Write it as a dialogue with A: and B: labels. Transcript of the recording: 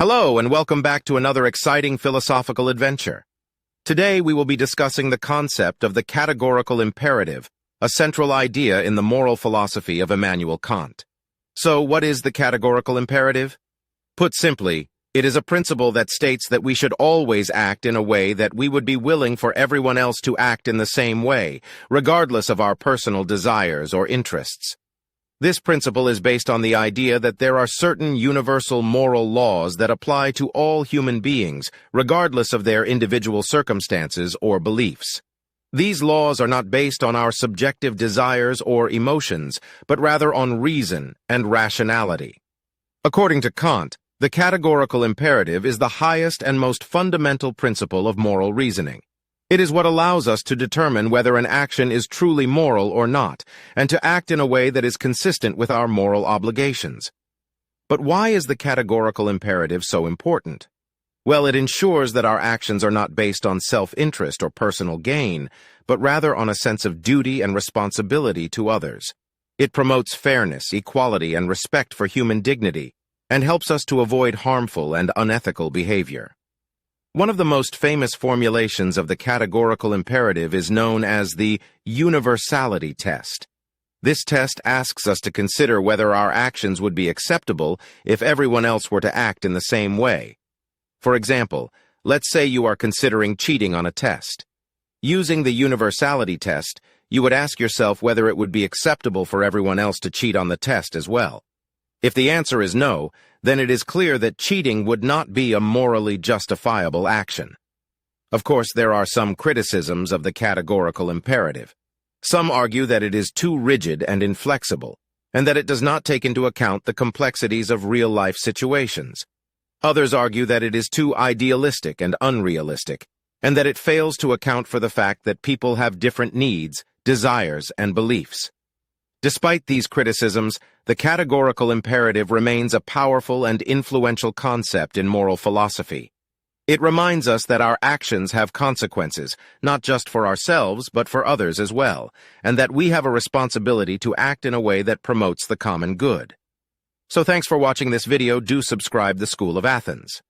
A: Hello, and welcome back to another exciting philosophical adventure. Today, we will be discussing the concept of the categorical imperative, a central idea in the moral philosophy of Immanuel Kant. So, what is the categorical imperative? Put simply, it is a principle that states that we should always act in a way that we would be willing for everyone else to act in the same way, regardless of our personal desires or interests. This principle is based on the idea that there are certain universal moral laws that apply to all human beings, regardless of their individual circumstances or beliefs. These laws are not based on our subjective desires or emotions, but rather on reason and rationality. According to Kant, the categorical imperative is the highest and most fundamental principle of moral reasoning. It is what allows us to determine whether an action is truly moral or not, and to act in a way that is consistent with our moral obligations. But why is the categorical imperative so important? Well, it ensures that our actions are not based on self-interest or personal gain, but rather on a sense of duty and responsibility to others. It promotes fairness, equality, and respect for human dignity, and helps us to avoid harmful and unethical behavior. One of the most famous formulations of the categorical imperative is known as the universality test. This test asks us to consider whether our actions would be acceptable if everyone else were to act in the same way. For example, let's say you are considering cheating on a test. Using the universality test, you would ask yourself whether it would be acceptable for everyone else to cheat on the test as well. If the answer is no, then it is clear that cheating would not be a morally justifiable action. Of course, there are some criticisms of the categorical imperative. Some argue that it is too rigid and inflexible, and that it does not take into account the complexities of real-life situations. Others argue that it is too idealistic and unrealistic, and that it fails to account for the fact that people have different needs, desires, and beliefs. Despite these criticisms, the categorical imperative remains a powerful and influential concept in moral philosophy. It reminds us that our actions have consequences, not just for ourselves, but for others as well, and that we have a responsibility to act in a way that promotes the common good. So thanks for watching this video. Do subscribe to the School of Athens.